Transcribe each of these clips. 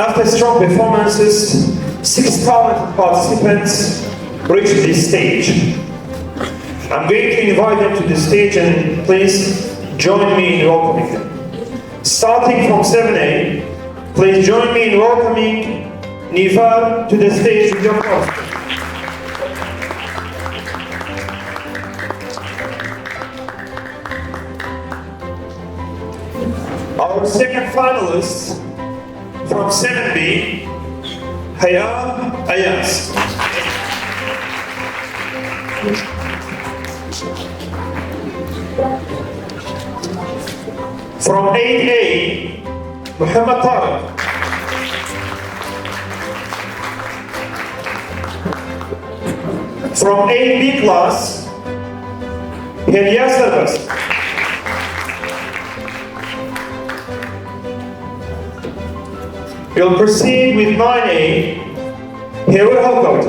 After strong performances, 6 talented participants reached this stage. I'm going to invite them to the stage and please join me in welcoming them. Starting from 7A, please join me in welcoming Nifar to the stage with your applause. Our second finalist from 7B, Haya Ayas. From 8A, Muhammad Tariq. From 8B class, Helia Serbest. We'll proceed with 9A, Heru Halkot.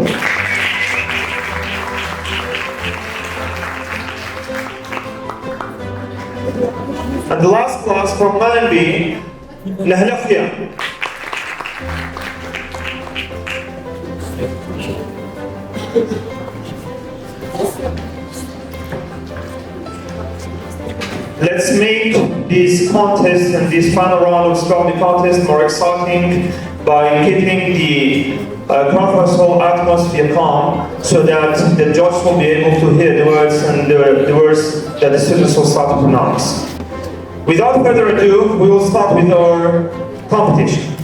And the last class from 9B, Nahlafia. Let's make this contest and this final round of spelling contest more exciting by keeping the conference hall atmosphere calm so that the judge will be able to hear the words and the words that the students will start to pronounce. Without further ado, we will start with our competition.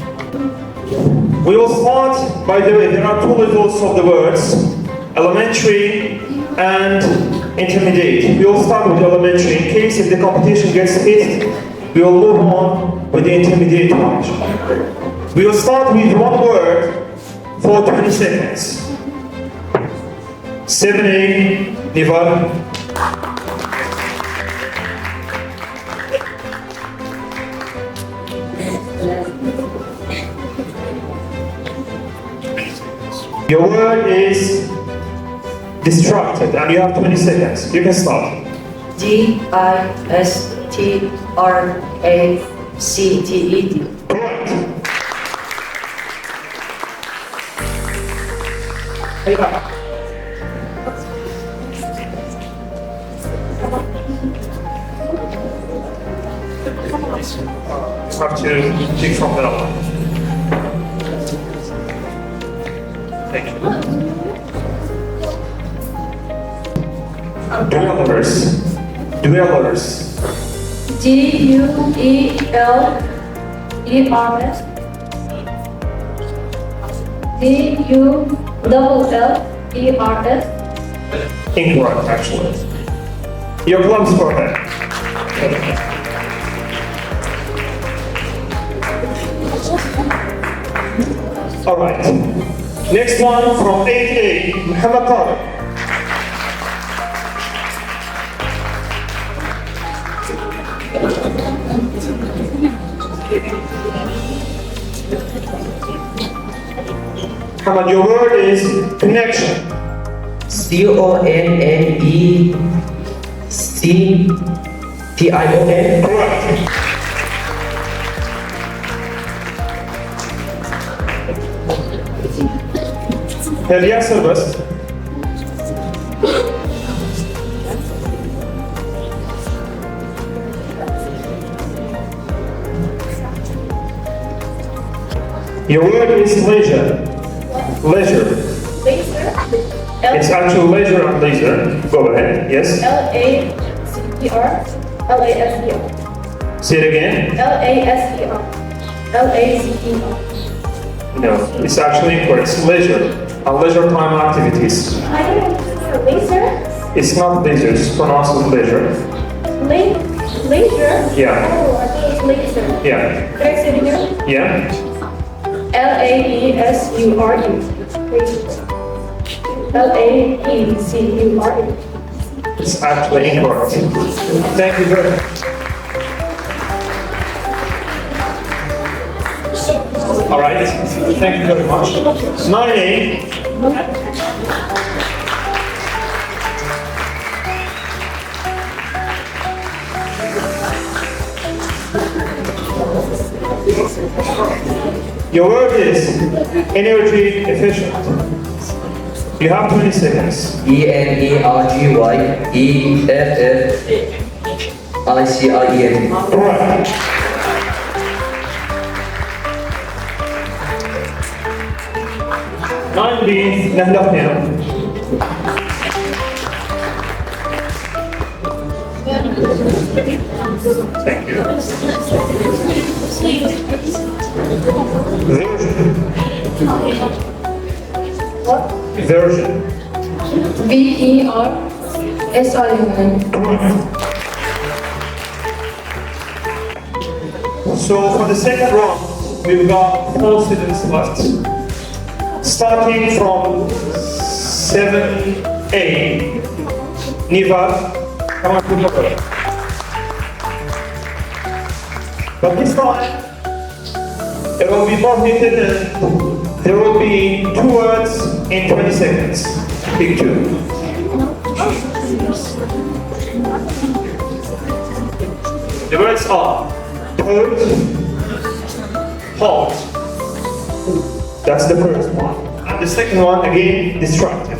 We will start, by the way, there are 2 levels of the words, elementary and intermediate. We will start with elementary. In case if the competition gets heated, we will move on with the intermediate part. We will start with 1 word for 20 seconds. 7A, Nivar. Your word is distracted, and you have 20 seconds. You can start. distracted. Correct. You have to pick from the other. Thank you. Dwellers. Dwellers. Duellers. Dullers. Incorrect, actually. Your club's for that. All right. Next one from 8A, Muhammad Tariq. Muhammad, your word is connection. CONNECTION. Correct. Helia Serbest. Your word is leisure. Leisure. Laser. It's actually leisure and laser. Go ahead. Yes. LASER. LASER. Say it again. LASER. LAZER. No, it's actually incorrect. It's leisure. And leisure time activities. I don't know. Laser? It's not leisure. It's pronounced as leisure. Laser? Yeah. Oh, I thought it was laser. Yeah. Can I say it again? Yeah. LAESURE. LAECURE. It's actually incorrect. Thank you very much. All right. Thank you very much. 9A. Your word is energy efficient. You have 20 seconds. ENERGYEFFICIEN. Correct. Nine beans, نهلة Thank you. Version. VERSION. So for the second round, we've got 4 students left. Starting from 7A. Niva, come on, put your But this time, it will be more heated and there will be 2 words in 20 seconds. Pick 2. The words are pose, halt. That's the first one. And the second one, again, distracted.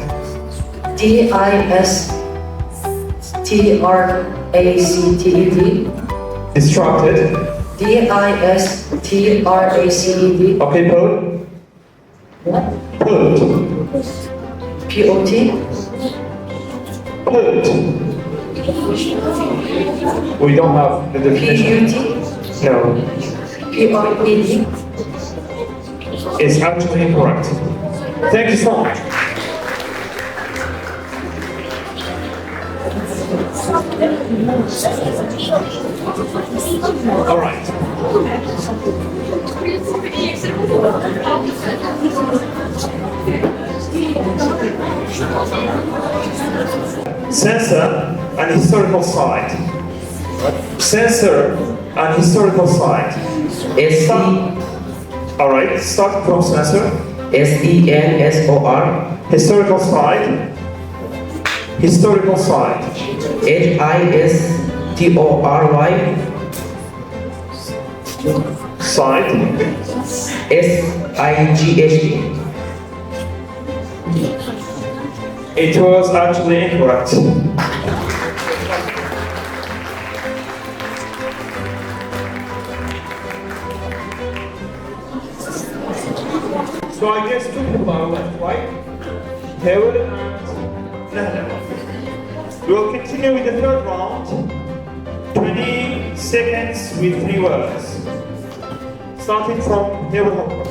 DISTRACTED. Distracted. DISTRACED. Okay, put. What? Put. POT. Put. We don't have the definition. PUT. No. PRED. It's actually incorrect. Thank you so much. All right. Censor and historical site. Censor and historical site. SE. All right, start from censor. SENSOR. Historical site. Historical site. HISTORY. Site. SIGHT. It was actually incorrect. So I guess 2 people are left, right? Hewel and Nahla. We'll continue with the third round. 20 seconds with 3 words. Starting from Hewel.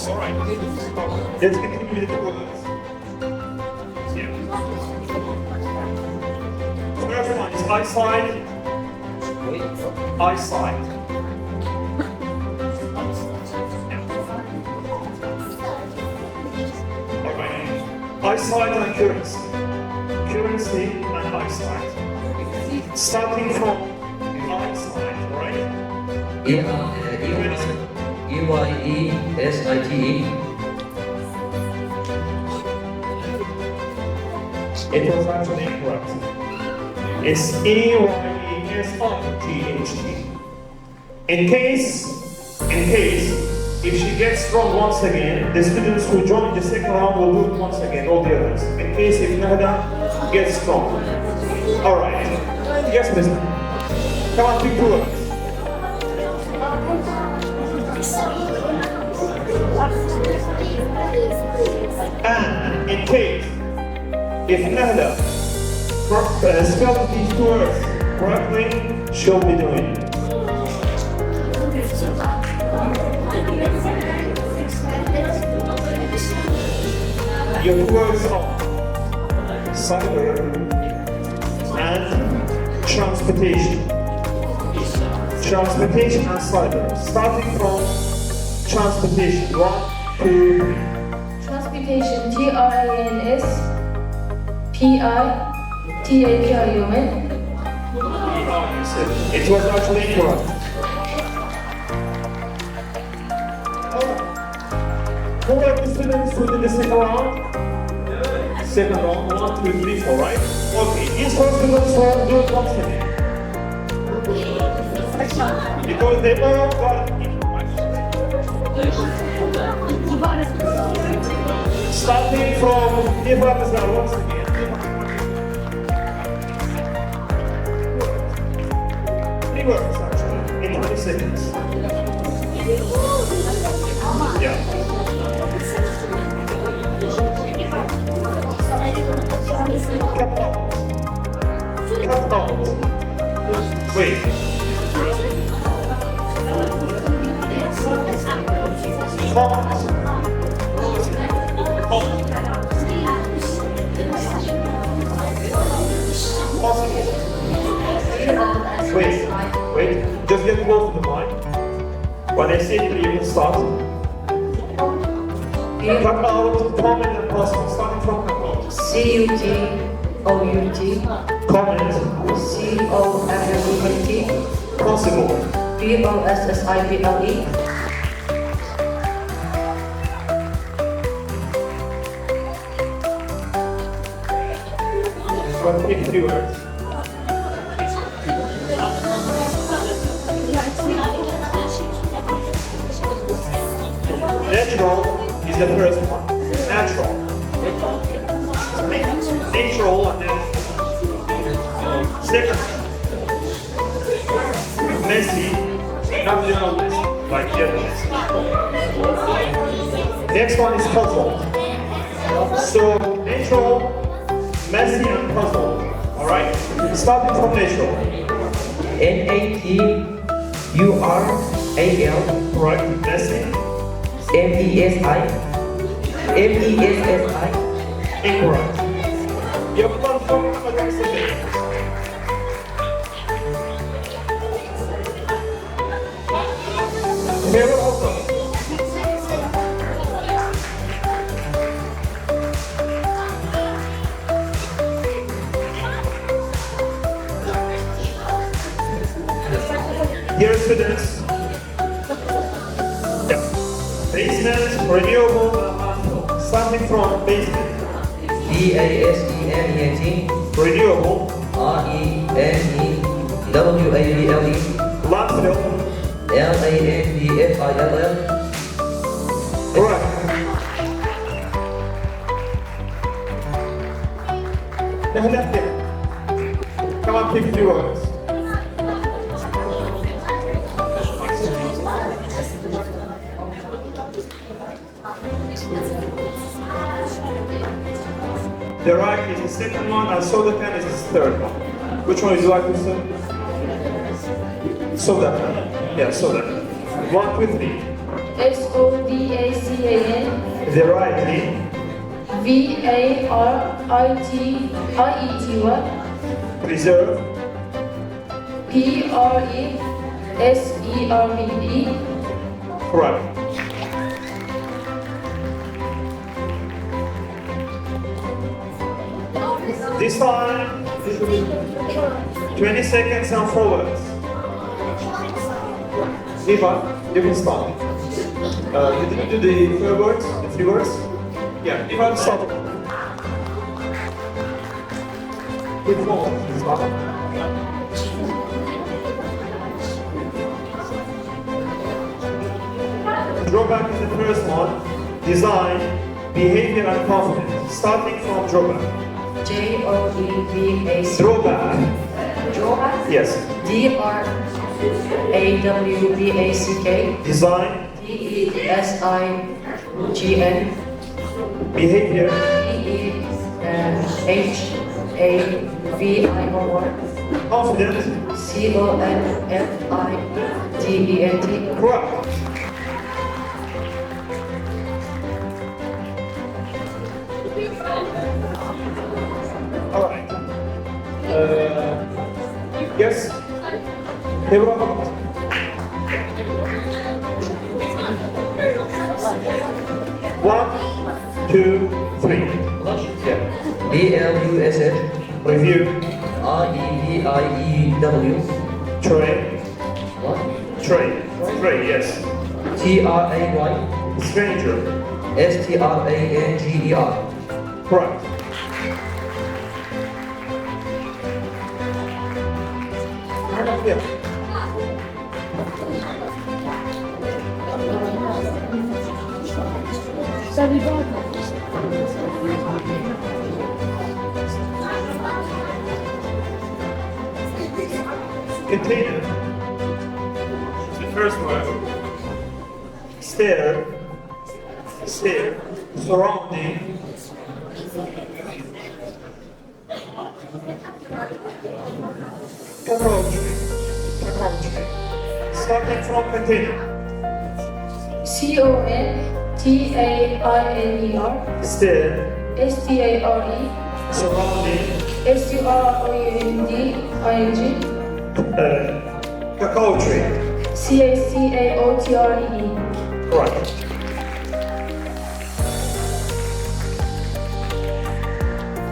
Alright, let's continue with the words. Yeah. First one is eyesight. Eyesight. Alright. Eyesight and currency. Currency and eyesight. Starting from eyesight, right? EYESITE. It was actually incorrect. It's EYESIGHT. In case, if she gets wrong once again, the students who join the second round will do it once again, all the others. In case if Nahda gets wrong. Alright. Yes, mister. Come on, pick 2 words. And in case, if Nahda spells these 2 words correctly, she'll be doing it. Your 2 words are cyber and transportation. Transportation and cyber. Starting from transportation. 1, 2. Transportation. TRANSPITAPION. It was actually incorrect. who did the second round? Second round, 1, 2, 3, 4, right? Okay, each person goes for do it once again. Because they all got equal, right? Starting from different once again. Three words actually, in 20 seconds. Yeah. Cut out. Cut out. Wait. Wait, just get close to the mic. When I say it, you can start. Cut out, comment, and possible. Starting from cut out. CUTOUT. Comment. COMMENT. Possible. POSSIBLE. But pick 3 words. Natural is the first one. Natural. Natural and then second. Messy. Not the other messy. Like the other messy. Next one is puzzle. So natural, messy and puzzle. Alright? Starting from natural. NATURAL. Right? Messy. MESI. Incorrect. You have one from against the base. Here also. Here students. Yeah. Basement, renewable, and landfill. Starting from basement. BASEMENT. Renewable. RENEWABLE. Landfill. LANDFILL. Right. Now left here. Come on, pick 3 words. The right is the second one, and soda can is the third one. Which one would you like to say? Soda can. Yeah, soda can. 1, 2, 3. SODACAN. The right is VARITIEY. preserve. PRESERVE. Correct. This time, 20 seconds and forwards. Eva, you can start. You didn't do the 3 words? The 3 words? Yeah, Eva, start. With 4, start. Drawback is the first one. Design, behavior, and confidence. Starting from drawback. JOEBAC. Drawback. Drawback. Yes. DRAWBACK. Design, DESIGN. behavior, HAVIOR. confidence. CONFIDENT. Correct. All right. Yes. Deborah. 1, 2, 3. Yeah. BLUSH. Review. REVIEW. Tray. What? Tray. Tray. Yes. TRAY. Stranger. Stranger. Correct. Yeah. Container. The first word. Stare. Stare. Surrounding. Cockroach. Cockroach. Starting from container. CONTAINER Stare. STARE Surrounding. SURROUNDING Cacao tree. CACAOTREE Right.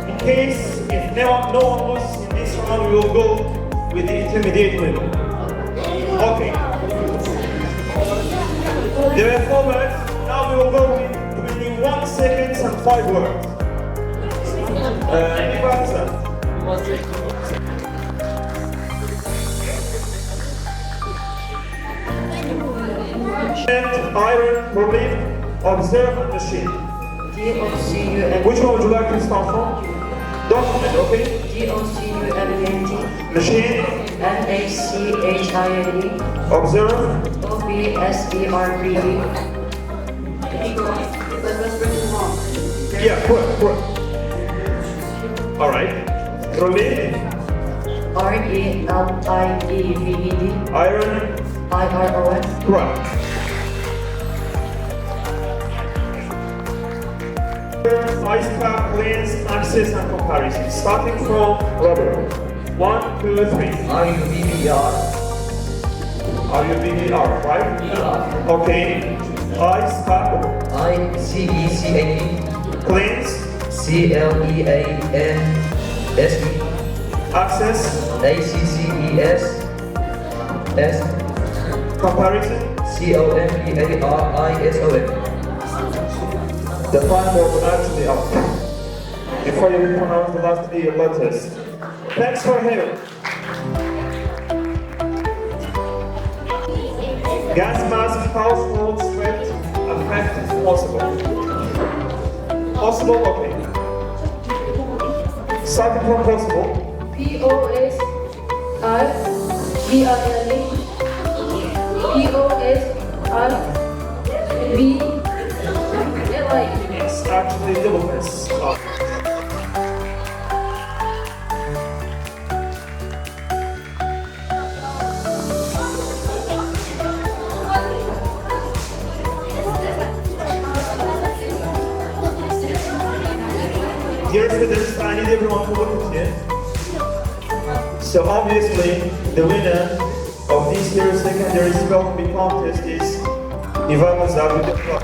In case if no one was in this round, we will go with the intermediate level. Okay. There are 4 words. Now we will go with between 1 second and 5 words. Nibatsa. Iron, relief, observe, and machine. DOCUMENT. Which one would you like to start from? Document, okay? DOCUMENT. Machine, MACHINE. observe, OBSERVE. yeah, correct. Alright. Relief, RELIEVED. iron, IRON. correct. Ice cap, cleanse, access, and comparison. Starting from rubber. 1, 2, 3. RUBBER. RUBBR, right? Okay. Ice cap, ICECAD. cleanse, CLEANSE. access, ACCES. comparison. COMPARISON. The time will actually up before you pronounce the last 3 letters. Thanks for hearing. Gas mask, household sweat, effect possible. Possible, okay. Starting from possible. POSRGRE It's actually diligence. Dear students, I need everyone to look at it. So obviously, the winner of this year's secondary spelling bee contest is Ivana Zabudova.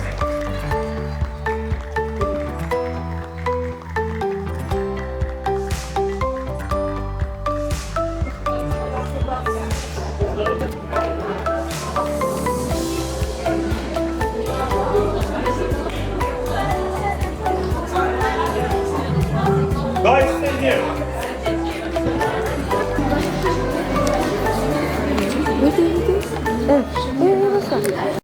Guys, stand here. Wait.